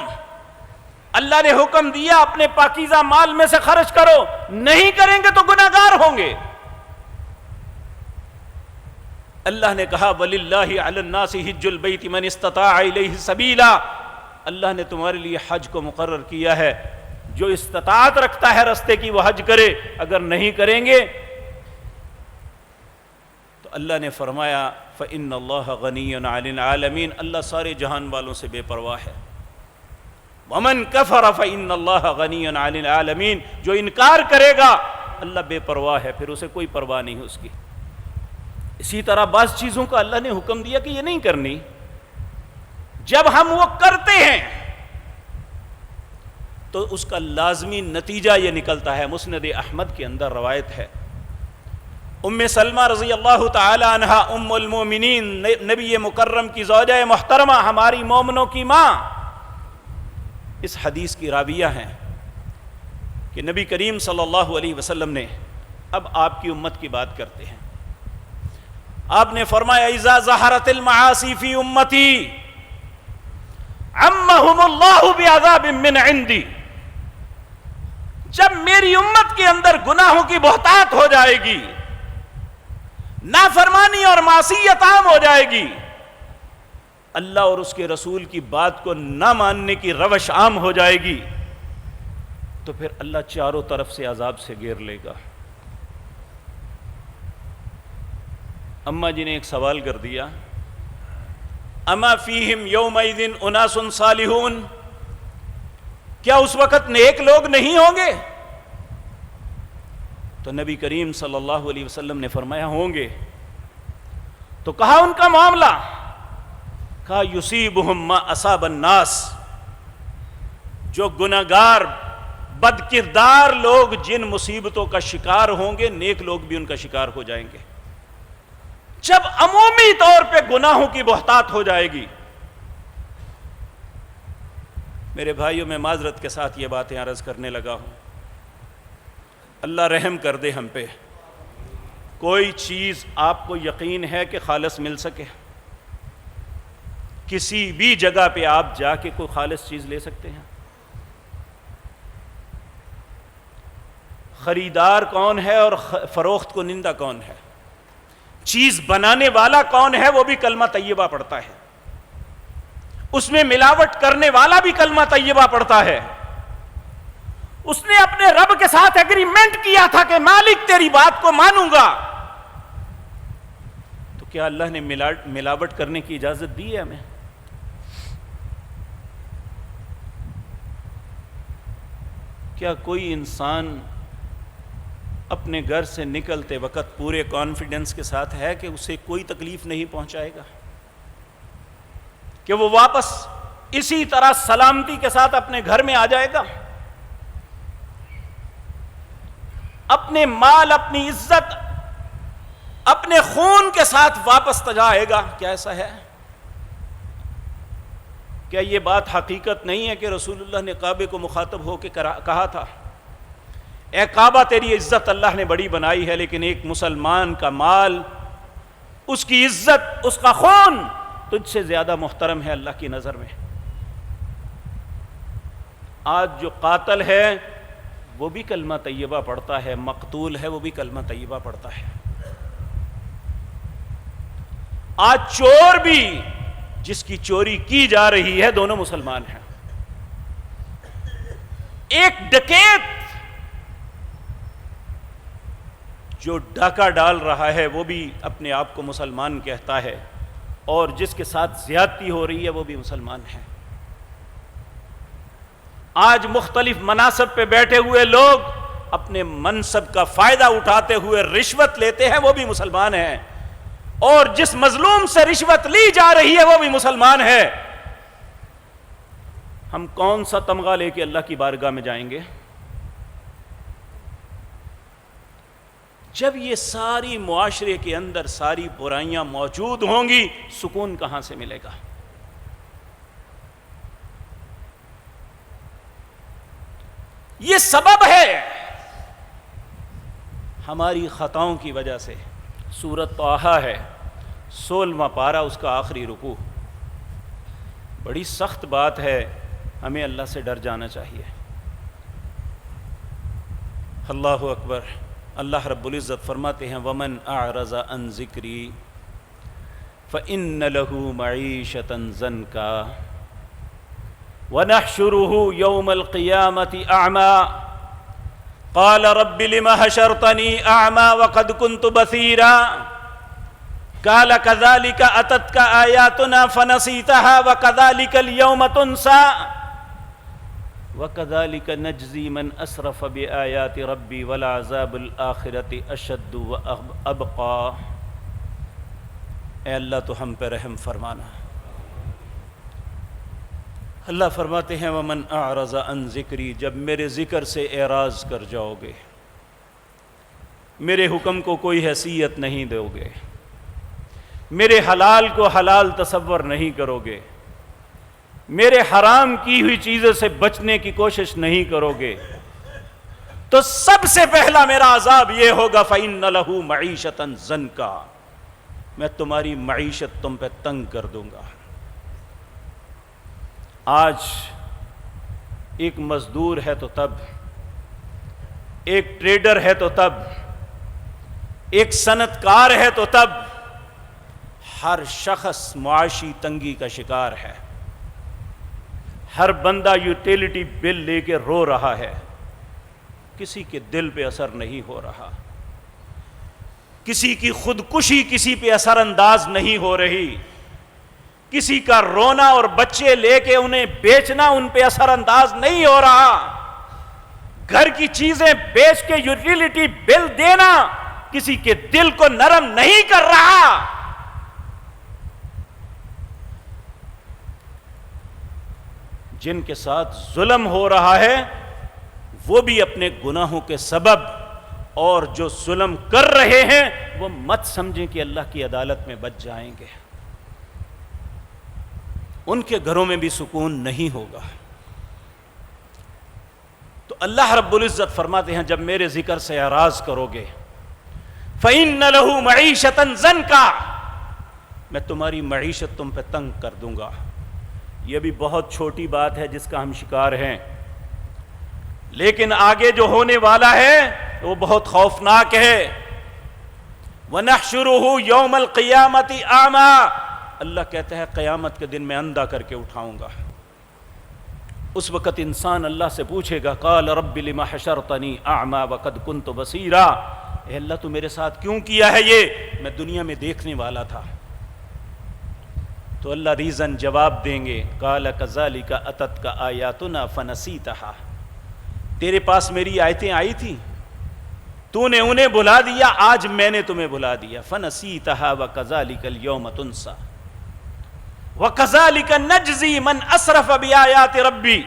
اللہ نے حکم دیا اپنے پاکیزہ مال میں سے خرچ کرو، نہیں کریں گے تو گناہگار ہوں گے۔ اللہ نے کہا وَلِلَّهِ عَلَى النَّاسِ حِجُّ الْبَيْتِ مَنِ اسْتَطَاعَ إِلَيْهِ سَبِيلًا، اللہ نے تمہارے لیے حج کو مقرر کیا ہے، جو استطاعت رکھتا ہے رستے کی وہ حج کرے، اگر نہیں کریں گے تو اللہ نے فرمایا فَإِنَّ اللَّهَ غَنِيٌّ عَنِ الْعَالَمِينَ، اللہ سارے جہان والوں سے بے پرواہ ہے۔ وَمَنْ كَفَرَ فَإِنَّ اللَّهَ غَنِيٌّ عَنِ الْعَالَمِينَ، جو انکار کرے گا اللہ بے پرواہ ہے، پھر اسے کوئی پرواہ نہیں ہے اس کی۔ اسی طرح بعض چیزوں کا اللہ نے حکم دیا کہ یہ نہیں کرنی، جب ہم وہ کرتے ہیں تو اس کا لازمی نتیجہ یہ نکلتا ہے۔ مسند احمد کے اندر روایت ہے، ام سلمہ رضی اللہ تعالی عنہا ام المومنین، نبی مکرم کی زوجہ محترمہ، ہماری مومنوں کی ماں، اس حدیث کی راویہ ہیں کہ نبی کریم صلی اللہ علیہ وسلم نے، اب آپ کی امت کی بات کرتے ہیں، آپ نے فرمایا اذا ظہرت المعاصی فی امتی عمہم اللہ بعذاب من عندی، جب میری امت کے اندر گناہوں کی بہتات ہو جائے گی، نافرمانی اور معصیت عام ہو جائے گی، اللہ اور اس کے رسول کی بات کو نہ ماننے کی روش عام ہو جائے گی، تو پھر اللہ چاروں طرف سے عذاب سے گھیر لے گا۔ اماں جی نے ایک سوال کر دیا، اما فیہم یومئذ اناس صالحون، کیا اس وقت نیک لوگ نہیں ہوں گے؟ تو نبی کریم صلی اللہ علیہ وسلم نے فرمایا ہوں گے۔ تو کہا ان کا معاملہ، کہا یصیبہم ما اصاب الناس، جو گناہگار بد کردار لوگ جن مصیبتوں کا شکار ہوں گے، نیک لوگ بھی ان کا شکار ہو جائیں گے۔ جب عمومی طور پہ گناہوں کی بہتات ہو جائے گی، میرے بھائیوں میں معذرت کے ساتھ یہ باتیں عرض کرنے لگا ہوں، اللہ رحم کر دے ہم پہ۔ کوئی چیز آپ کو یقین ہے کہ خالص مل سکے؟ کسی بھی جگہ پہ آپ جا کے کوئی خالص چیز لے سکتے ہیں؟ خریدار کون ہے اور فروخت کنندہ کون ہے؟ چیز بنانے والا کون ہے؟ وہ بھی کلمہ طیبہ پڑھتا ہے، اس میں ملاوٹ کرنے والا بھی کلمہ طیبہ پڑھتا ہے۔ اس نے اپنے رب کے ساتھ ایگریمنٹ کیا تھا کہ مالک تیری بات کو مانوں گا، تو کیا اللہ نے ملاوٹ کرنے کی اجازت دی ہے ہمیں؟ کیا کوئی انسان اپنے گھر سے نکلتے وقت پورے کانفیڈنس کے ساتھ ہے کہ اسے کوئی تکلیف نہیں پہنچائے گا، کہ وہ واپس اسی طرح سلامتی کے ساتھ اپنے گھر میں آ جائے گا، اپنے مال، اپنی عزت، اپنے خون کے ساتھ واپس جائے گا؟ کیا ایسا ہے؟ کیا یہ بات حقیقت نہیں ہے کہ رسول اللہ نے کعبے کو مخاطب ہو کے کہا تھا، اے کعبہ تیری عزت اللہ نے بڑی بنائی ہے، لیکن ایک مسلمان کا مال، اس کی عزت، اس کا خون تجھ سے زیادہ محترم ہے اللہ کی نظر میں۔ آج جو قاتل ہے وہ بھی کلمہ طیبہ پڑھتا ہے، مقتول ہے وہ بھی کلمہ طیبہ پڑھتا ہے۔ آج چور بھی، جس کی چوری کی جا رہی ہے، دونوں مسلمان ہیں۔ ایک ڈکیت جو ڈاکہ ڈال رہا ہے وہ بھی اپنے آپ کو مسلمان کہتا ہے، اور جس کے ساتھ زیادتی ہو رہی ہے وہ بھی مسلمان ہے۔ آج مختلف مناصب پہ بیٹھے ہوئے لوگ اپنے منصب کا فائدہ اٹھاتے ہوئے رشوت لیتے ہیں، وہ بھی مسلمان ہیں، اور جس مظلوم سے رشوت لی جا رہی ہے وہ بھی مسلمان ہے۔ ہم کون سا تمغہ لے کے اللہ کی بارگاہ میں جائیں گے؟ جب یہ ساری معاشرے کے اندر ساری برائیاں موجود ہوں گی، سکون کہاں سے ملے گا؟ یہ سبب ہے ہماری خطاؤں کی وجہ سے۔ سورۃ طٰہٰ ہے، 16واں پارہ، اس کا آخری رکوع۔ بڑی سخت بات ہے، ہمیں اللہ سے ڈر جانا چاہیے۔ اللہ اکبر۔ اللہ رب العزت فرماتے ہیں وَمَنْ أَعْرَضَ عَنْ ذِكْرِي فَإِنَّ لَهُ مَعِيشَةً ضَنْكًا وَنَحْشُرُهُ يَوْمَ الْقِيَامَةِ أَعْمَى قَالَ رَبِّ لِمَ حَشَرْتَنِي أَعْمَى وَقَدْ كُنْتُ بَصِيرًا قَالَ كَذَلِكَ أَتَتْكَ آيَاتُنَا فَنَسِيتَهَا وَكَذَلِكَ الْيَوْمَ تُنْسَى وَكَذَلِكَ نَجْزِي مَنْ أَسْرَفَ بِآيَاتِ رَبِّي وَالْعَذَابُ الْآخِرَةِ أَشَدُّ وَأَبْقَى۔ اے اللہ تو ہم پہ رحم فرمانا۔ اللہ فرماتے ہیں وَمَنْ أَعْرَضَ عَنْ ذِكْرِي، جب میرے ذکر سے اعراض کر جاؤ گے، میرے حکم کو کوئی حیثیت نہیں دو گے، میرے حلال کو حلال تصور نہیں کرو گے، میرے حرام کی ہوئی چیزوں سے بچنے کی کوشش نہیں کرو گے، تو سب سے پہلا میرا عذاب یہ ہوگا فَإِنَّ لَهُ مَعِيشَةً ضَنْكًا، میں تمہاری معیشت تم پہ تنگ کر دوں گا۔ آج ایک مزدور ہے تو تب، ایک ٹریڈر ہے تو تب، ایک صنعت کار ہے تو تب، ہر شخص معاشی تنگی کا شکار ہے۔ ہر بندہ یوٹیلیٹی بل لے کے رو رہا ہے، کسی کے دل پہ اثر نہیں ہو رہا، کسی کی خودکشی کسی پہ اثر انداز نہیں ہو رہی، کسی کا رونا اور بچے لے کے انہیں بیچنا ان پہ اثر انداز نہیں ہو رہا، گھر کی چیزیں بیچ کے یوٹیلیٹی بل دینا کسی کے دل کو نرم نہیں کر رہا۔ جن کے ساتھ ظلم ہو رہا ہے وہ بھی اپنے گناہوں کے سبب، اور جو ظلم کر رہے ہیں وہ مت سمجھیں کہ اللہ کی عدالت میں بچ جائیں گے، ان کے گھروں میں بھی سکون نہیں ہوگا۔ تو اللہ رب العزت فرماتے ہیں جب میرے ذکر سے اعراض کرو گے فَإِنَّ لَهُ مَعِيشَةً ضَنْكَ، میں تمہاری معیشت تم پہ تنگ کر دوں گا۔ یہ بھی بہت چھوٹی بات ہے جس کا ہم شکار ہیں، لیکن آگے جو ہونے والا ہے وہ بہت خوفناک ہے۔ وَنَحْشُرُهُ يَوْمَ الْقِيَامَةِ أَعْمَى، اللہ کہتا ہے قیامت کے دن میں اندھا کر کے اٹھاؤں گا۔ اس وقت انسان اللہ سے پوچھے گا قال رب لم حشرتنی اعمی وقد كنت بصیرا، اے اللہ تو میرے ساتھ کیوں کیا ہے یہ، میں دنیا میں دیکھنے والا تھا۔ تو اللہ ریزن جواب دیں گے قال كذلك اتتك آیاتنا فنسیتها، تیرے پاس میری آیتیں آئی تھیں تو نے انہیں بھلا دیا، آج میں نے تمہیں بھلا دیا۔ فنسیتها وكذلك اليوم تنسى وَكَذَلِكَ نَجْزِي مَنْ أَسْرَفَ بِآيَاتِ رَبِّي،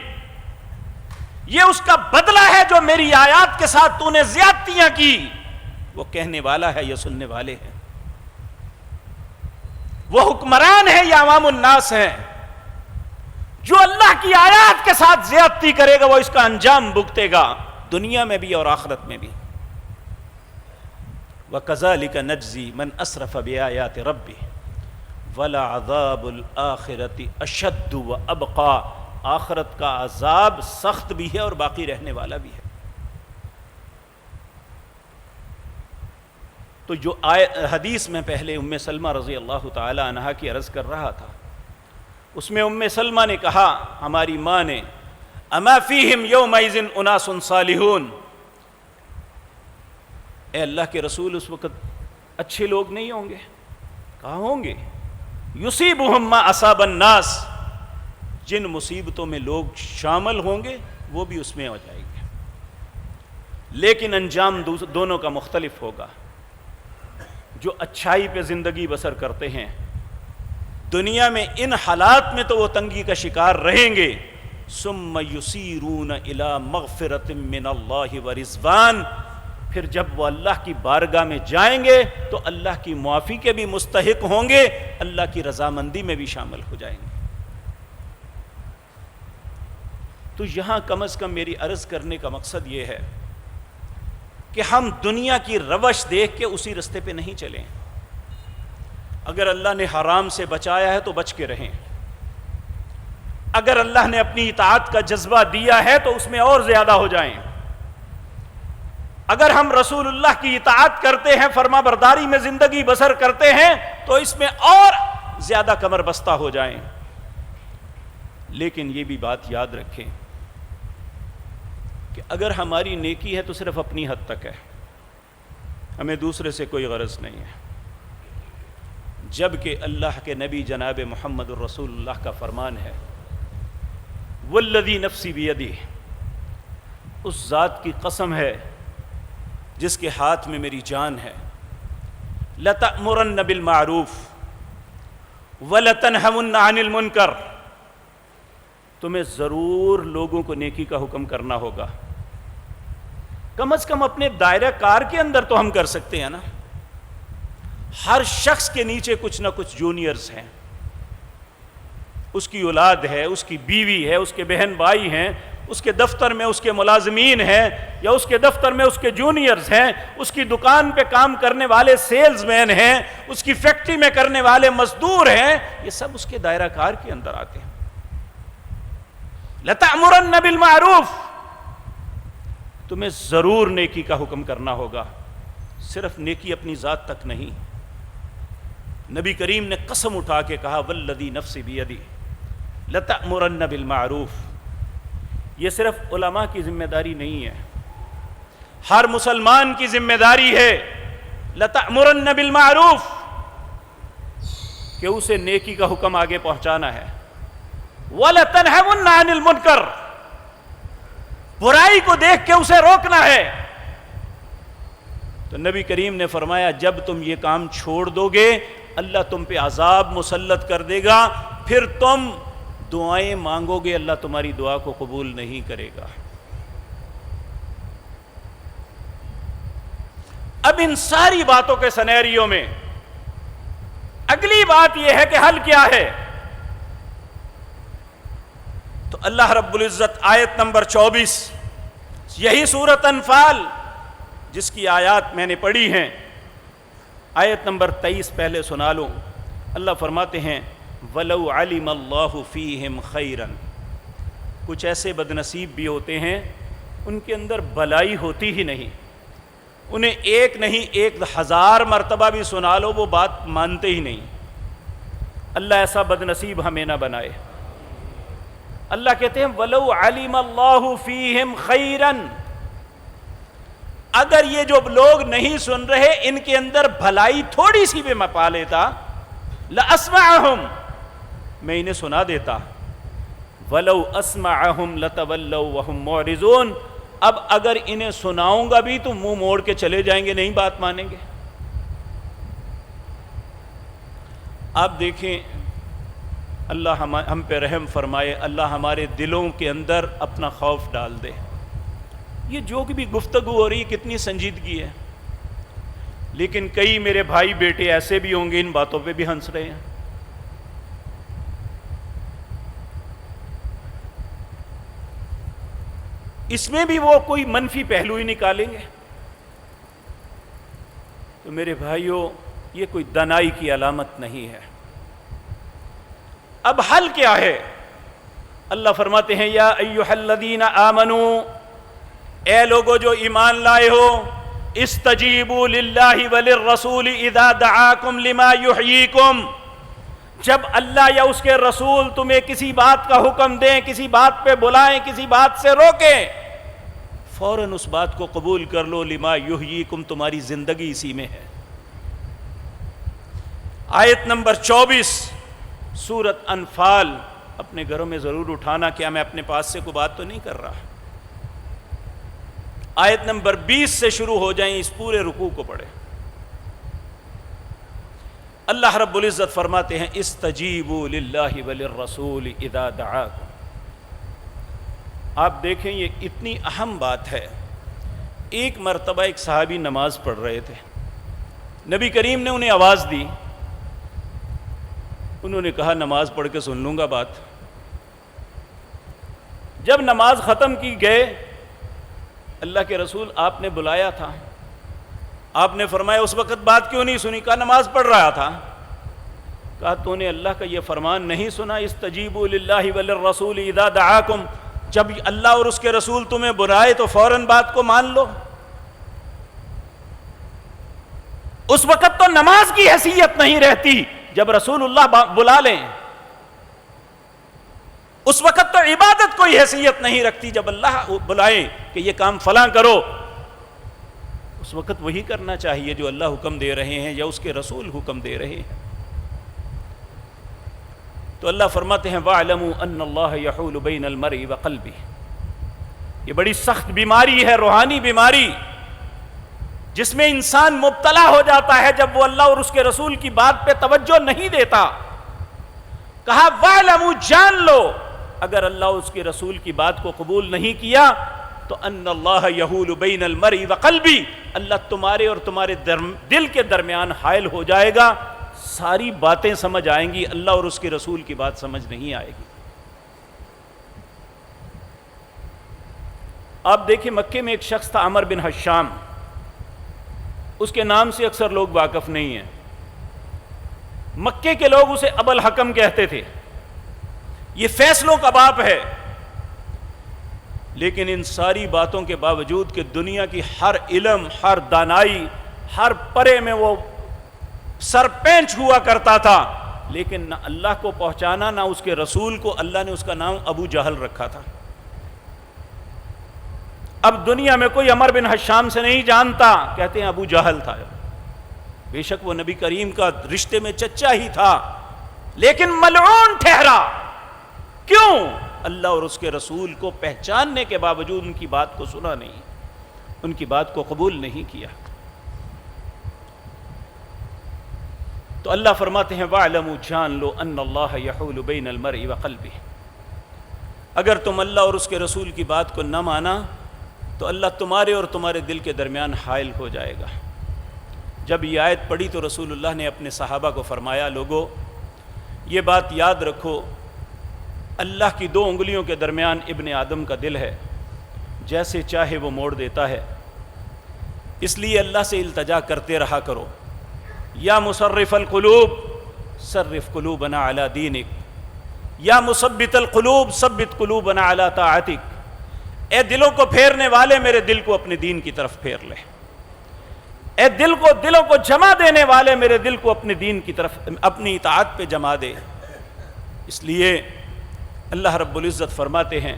یہ اس کا بدلہ ہے جو میری آیات کے ساتھ تو نے زیادتیاں کی۔ وہ کہنے والا ہے یا سننے والے ہیں، وہ حکمران ہے یا عوام الناس ہیں؟ جو اللہ کی آیات کے ساتھ زیادتی کرے گا وہ اس کا انجام بھگتے گا، دنیا میں بھی اور آخرت میں بھی۔ وَكَذَلِكَ نَجْزِي مَنْ أَسْرَفَ بِآيَاتِ رَبِّهِ وَلَعَذَابُ الْآخِرَةِ أَشَدُّ وَأَبْقَى، آخرت کا عذاب سخت بھی ہے اور باقی رہنے والا بھی ہے۔ تو جو حدیث میں پہلے ام سلمہ رضی اللہ تعالی عنہا کی عرض کر رہا تھا، اس میں ام سلمہ نے کہا ہماری ماں نے اما فیہم یومئذ اناس صالحون، اے اللہ کے رسول اس وقت اچھے لوگ نہیں ہوں گے؟ کہاں ہوں گے؟ یصیبہم ما اصاب الناس، جن مصیبتوں میں لوگ شامل ہوں گے وہ بھی اس میں ہو جائیں گے، لیکن انجام دونوں کا مختلف ہوگا۔ جو اچھائی پہ زندگی بسر کرتے ہیں دنیا میں ان حالات میں تو وہ تنگی کا شکار رہیں گے، ثم یسیرون الی مغفرۃ من اللہ ورضوان، پھر جب وہ اللہ کی بارگاہ میں جائیں گے تو اللہ کی معافی کے بھی مستحق ہوں گے، اللہ کی رضامندی میں بھی شامل ہو جائیں گے۔ تو یہاں کم از کم میری عرض کرنے کا مقصد یہ ہے کہ ہم دنیا کی روش دیکھ کے اسی رستے پہ نہیں چلیں۔ اگر اللہ نے حرام سے بچایا ہے تو بچ کے رہیں، اگر اللہ نے اپنی اطاعت کا جذبہ دیا ہے تو اس میں اور زیادہ ہو جائیں، اگر ہم رسول اللہ کی اطاعت کرتے ہیں، فرما برداری میں زندگی بسر کرتے ہیں تو اس میں اور زیادہ کمر بستہ ہو جائیں۔ لیکن یہ بھی بات یاد رکھیں کہ اگر ہماری نیکی ہے تو صرف اپنی حد تک ہے، ہمیں دوسرے سے کوئی غرض نہیں ہے، جبکہ اللہ کے نبی جناب محمد الرسول اللہ کا فرمان ہے والذی نفسی بیدہ، اس ذات کی قسم ہے جس کے ہاتھ میں میری جان ہے، لَتَأْمُرَنَّ بِالْمَعْرُوفِ وَلَتَنْهَوُنَّ عَنِ الْمُنْكَرِ، تمہیں ضرور لوگوں کو نیکی کا حکم کرنا ہوگا، کم از کم اپنے دائرہ کار کے اندر تو ہم کر سکتے ہیں نا۔ ہر شخص کے نیچے کچھ نہ کچھ جونیئرز ہیں، اس کی اولاد ہے، اس کی بیوی ہے، اس کے بہن بھائی ہیں، اس کے دفتر میں اس کے ملازمین ہیں، یا اس کے دفتر میں اس کے جونیئرز ہیں، اس کی دکان پہ کام کرنے والے سیلز مین ہیں، اس کی فیکٹری میں کرنے والے مزدور ہیں، یہ سب اس کے دائرہ کار کے اندر آتے ہیں۔ لَتَأْمُرَنَّ بِالْمَعْرُوفِ، تمہیں ضرور نیکی کا حکم کرنا ہوگا، صرف نیکی اپنی ذات تک نہیں۔ نبی کریم نے قسم اٹھا کے کہا والذی نفسی بیدہ لَتَأْمُرَنَّ بِالْمَعْرُوفِ، یہ صرف علماء کی ذمہ داری نہیں ہے، ہر مسلمان کی ذمہ داری ہے۔ لَتَأْمُرَنَّ بِالْمَعْرُوفِ، کہ اسے نیکی کا حکم آگے پہنچانا ہے. وَلَتَنْهَوُنَّ عَنِ الْمُنْكَرِ، برائی کو دیکھ کے اسے روکنا ہے. تو نبی کریم نے فرمایا جب تم یہ کام چھوڑ دو گے اللہ تم پہ عذاب مسلط کر دے گا، پھر تم دعائیں مانگو گے اللہ تمہاری دعا کو قبول نہیں کرے گا. اب ان ساری باتوں کے سینیریو میں اگلی بات یہ ہے کہ حل کیا ہے. تو اللہ رب العزت آیت نمبر 24 یہی سورۃ انفال جس کی آیات میں نے پڑھی ہیں، آیت نمبر 23 پہلے سنا لوں. اللہ فرماتے ہیں وَلَوْ عَلِمَ اللَّهُ فِيهِمْ خَيْرًا، کچھ ایسے بدنصیب بھی ہوتے ہیں ان کے اندر بلائی ہوتی ہی نہیں، انہیں ایک نہیں 1000 مرتبہ بھی سنا لو وہ بات مانتے ہی نہیں. اللہ ایسا بدنصیب ہمیں نہ بنائے. اللہ کہتے ہیں وَلَوْ عَلِمَ اللَّهُ فِيهِمْ خَيْرًا، اگر یہ جو لوگ نہیں سن رہے ان کے اندر بھلائی تھوڑی سی بھی میں پا لیتا لَأَسْمَعَهُمْ، میں انہیں سنا دیتا. وَلَوْ أَسْمَعَهُمْ لَتَوَلَّوْا وَهُمْ مُعْرِضُونَ، اب اگر انہیں سناؤں گا بھی تو منہ موڑ کے چلے جائیں گے، نہیں بات مانیں گے. آپ دیکھیں اللہ ہم پہ رحم فرمائے، اللہ ہمارے دلوں کے اندر اپنا خوف ڈال دے. یہ جو بھی گفتگو ہو رہی کتنی سنجیدگی ہے، لیکن کئی میرے بھائی بیٹے ایسے بھی ہوں گے ان باتوں پہ بھی ہنس رہے ہیں. اس میں بھی وہ کوئی منفی پہلو ہی نکالیں گے. تو میرے بھائیوں یہ کوئی دانائی کی علامت نہیں ہے. اب حل کیا ہے؟ اللہ فرماتے ہیں یا ایھا الذین آمنوا، اے لوگو جو ایمان لائے ہو، استجیبوا للہ وللرسول اذا دعاکم لما یحییکم، جب اللہ یا اس کے رسول تمہیں کسی بات کا حکم دیں، کسی بات پہ بلائیں، کسی بات سے روکیں، فوراً اس بات کو قبول کر لو. لما یحییکم، تمہاری زندگی اسی میں ہے. آیت نمبر 24 سورۃ انفال اپنے گھروں میں ضرور اٹھانا. کیا میں اپنے پاس سے کوئی بات تو نہیں کر رہا؟ آیت نمبر 20 سے شروع ہو جائیں، اس پورے رکوع کو پڑھیں. اللہ رب العزت فرماتے ہیں استجیبوا للہ وللرسول اذا دعاکم. آپ دیکھیں یہ اتنی اہم بات ہے. ایک مرتبہ ایک صحابی نماز پڑھ رہے تھے، نبی کریم نے انہیں آواز دی. انہوں نے کہا نماز پڑھ کے سن لوں گا بات. جب نماز ختم کی گئے، اللہ کے رسول آپ نے بلایا تھا، آپ نے فرمایا اس وقت بات کیوں نہیں سنی؟ کہا نماز پڑھ رہا تھا. کہا تو نے اللہ کا یہ فرمان نہیں سنا استجیبوا للہ وللرسول اذا دعاکم، جب اللہ اور اس کے رسول تمہیں بلائے تو فوراً بات کو مان لو. اس وقت تو نماز کی حیثیت نہیں رہتی جب رسول اللہ بلا لیں، اس وقت تو عبادت کوئی حیثیت نہیں رکھتی جب اللہ بلائیں کہ یہ کام فلاں کرو. اس وقت وہی کرنا چاہیے جو اللہ حکم دے رہے ہیں یا اس کے رسول حکم دے رہے ہیں. تو اللہ فرماتے ہیں وَاعْلَمُوا أَنَّ اللَّهَ يَحُولُ بَيْنَ الْمَرْءِ وَقَلْبِهِ. یہ بڑی سخت بیماری ہے، روحانی بیماری، جس میں انسان مبتلا ہو جاتا ہے جب وہ اللہ اور اس کے رسول کی بات پہ توجہ نہیں دیتا. کہا وَاعْلَمُوا، جان لو اگر اللہ اور اس کے رسول کی بات کو قبول نہیں کیا تو ان اللہ یحول بین المرء وقلبی، اللہ تمہارے اور تمہارے دل کے درمیان حائل ہو جائے گا. ساری باتیں سمجھ آئیں گی، اللہ اور اس کے رسول کی بات سمجھ نہیں آئے گی. آپ دیکھیں مکے میں ایک شخص تھا عمر بن حشام، اس کے نام سے اکثر لوگ واقف نہیں ہیں. مکے کے لوگ اسے ابو الحکم کہتے تھے. یہ فیصلوں کا باپ ہے. لیکن ان ساری باتوں کے باوجود کہ دنیا کی ہر علم، ہر دانائی، ہر پرے میں وہ سرپنچ ہوا کرتا تھا، لیکن نہ اللہ کو پہچانا نہ اس کے رسول کو. اللہ نے اس کا نام ابو جہل رکھا تھا. اب دنیا میں کوئی عمر بن حشام سے نہیں جانتا، کہتے ہیں ابو جہل تھا. بے شک وہ نبی کریم کا رشتے میں چچا ہی تھا، لیکن ملعون ٹھہرا. کیوں؟ اللہ اور اس کے رسول کو پہچاننے کے باوجود ان کی بات کو سنا نہیں, ان کی بات کو قبول نہیں کیا. تو اللہ فرماتے ہیں وَاعْلَمُوا, جان لو, ان اللہ یحول بین المرء وقلبہ, اگر تم اللہ اور اس کے رسول کی بات کو نہ مانا تو اللہ تمہارے اور تمہارے دل کے درمیان حائل ہو جائے گا. جب یہ آیت پڑھی تو رسول اللہ نے اپنے صحابہ کو فرمایا, لوگو یہ بات یاد رکھو, اللہ کی 2 انگلیوں کے درمیان ابن آدم کا دل ہے, جیسے چاہے وہ موڑ دیتا ہے. اس لیے اللہ سے التجا کرتے رہا کرو, یا مصرف القلوب صرف قلوبنا علی دینک, یا مثبت القلوب ثبت قلوبنا علی طاعتک. اے دلوں کو پھیرنے والے, میرے دل کو اپنے دین کی طرف پھیر لے. اے دلوں کو جمع دینے والے, میرے دل کو اپنے دین کی طرف, اپنی اطاعت پہ جمع دے. اس لیے اللہ رب العزت فرماتے ہیں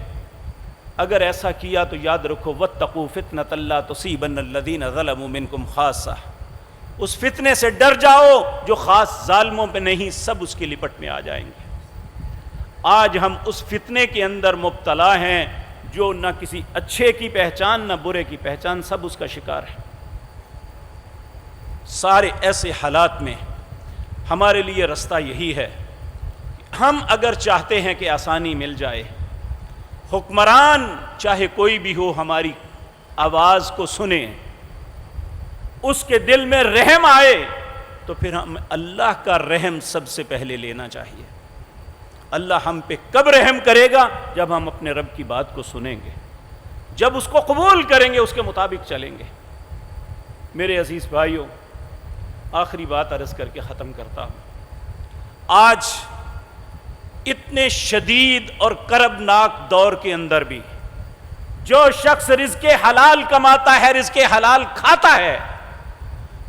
اگر ایسا کیا تو یاد رکھو واتقوا فتنۃ لا تصیبن الذین ظلموا منکم خاصہ, اس فتنے سے ڈر جاؤ جو خاص ظالموں پہ نہیں, سب اس کی لپٹ میں آ جائیں گے. آج ہم اس فتنے کے اندر مبتلا ہیں جو نہ کسی اچھے کی پہچان نہ برے کی پہچان, سب اس کا شکار ہے. سارے ایسے حالات میں ہمارے لیے رستہ یہی ہے, ہم اگر چاہتے ہیں کہ آسانی مل جائے, حکمران چاہے کوئی بھی ہو ہماری آواز کو سنے, اس کے دل میں رحم آئے, تو پھر ہم اللہ کا رحم سب سے پہلے لینا چاہیے. اللہ ہم پہ کب رحم کرے گا؟ جب ہم اپنے رب کی بات کو سنیں گے, جب اس کو قبول کریں گے, اس کے مطابق چلیں گے. میرے عزیز بھائیوں, آخری بات عرض کر کے ختم کرتا ہوں. آج اتنے شدید اور کربناک دور کے اندر بھی جو شخص رزق حلال کماتا ہے, رزق حلال کھاتا ہے,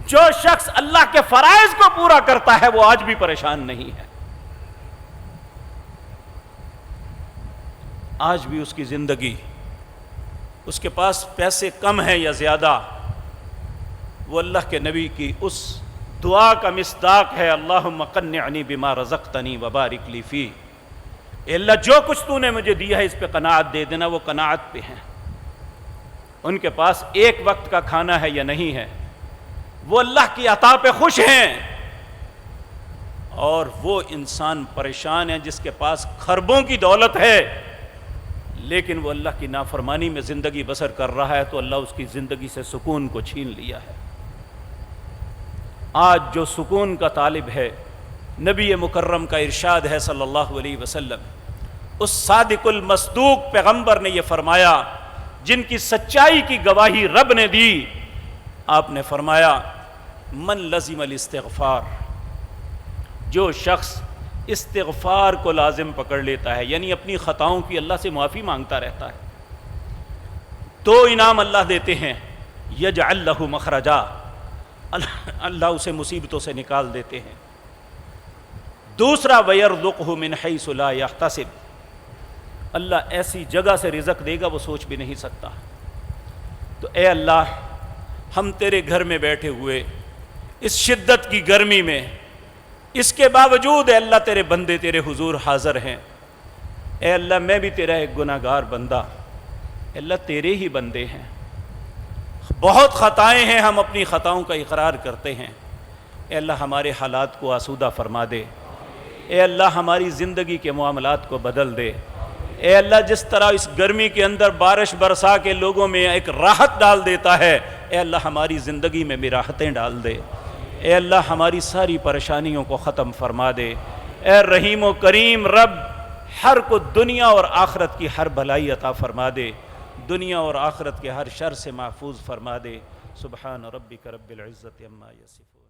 جو شخص اللہ کے فرائض کو پورا کرتا ہے, وہ آج بھی پریشان نہیں ہے. آج بھی اس کی زندگی, اس کے پاس پیسے کم ہیں یا زیادہ, وہ اللہ کے نبی کی اس دعا کا مصداق ہے, اللہم قنعنی بما رزقتنی وبارک لی فی. اے اللہ جو کچھ تو نے مجھے دیا ہے اس پہ قناعت دے دینا. وہ قناعت پہ ہیں, ان کے پاس ایک وقت کا کھانا ہے یا نہیں ہے, وہ اللہ کی عطا پہ خوش ہیں. اور وہ انسان پریشان ہے جس کے پاس خربوں کی دولت ہے لیکن وہ اللہ کی نافرمانی میں زندگی بسر کر رہا ہے, تو اللہ اس کی زندگی سے سکون کو چھین لیا ہے. آج جو سکون کا طالب ہے, نبی مکرم کا ارشاد ہے صلی اللہ علیہ وسلم, اس صادق المصدوق پیغمبر نے یہ فرمایا جن کی سچائی کی گواہی رب نے دی. آپ نے فرمایا من لزم الاستغفار, جو شخص استغفار کو لازم پکڑ لیتا ہے, یعنی اپنی خطاؤں کی اللہ سے معافی مانگتا رہتا ہے, 2 انعام اللہ دیتے ہیں. یجعل لہ مخرجا, اللہ اسے مصیبتوں سے نکال دیتے ہیں. دوسرا ویرزقہ من حیث لا یحتسب, اللہ ایسی جگہ سے رزق دے گا وہ سوچ بھی نہیں سکتا. تو اے اللہ, ہم تیرے گھر میں بیٹھے ہوئے اس شدت کی گرمی میں, اس کے باوجود اے اللہ تیرے بندے تیرے حضور حاضر ہیں. اے اللہ میں بھی تیرا ایک گناہ گار بندہ, اے اللہ تیرے ہی بندے ہیں, بہت خطائیں ہیں, ہم اپنی خطاؤں کا اقرار کرتے ہیں. اے اللہ ہمارے حالات کو آسودہ فرما دے. اے اللہ ہماری زندگی کے معاملات کو بدل دے. اے اللہ جس طرح اس گرمی کے اندر بارش برسا کے لوگوں میں ایک راحت ڈال دیتا ہے, اے اللہ ہماری زندگی میں بھی راحتیں ڈال دے. اے اللہ ہماری ساری پریشانیوں کو ختم فرما دے. اے رحیم و کریم رب, ہر کو دنیا اور آخرت کی ہر بھلائی عطا فرما دے, دنیا اور آخرت کے ہر شر سے محفوظ فرما دے. سبحان ربک رب العزت عما یصفون.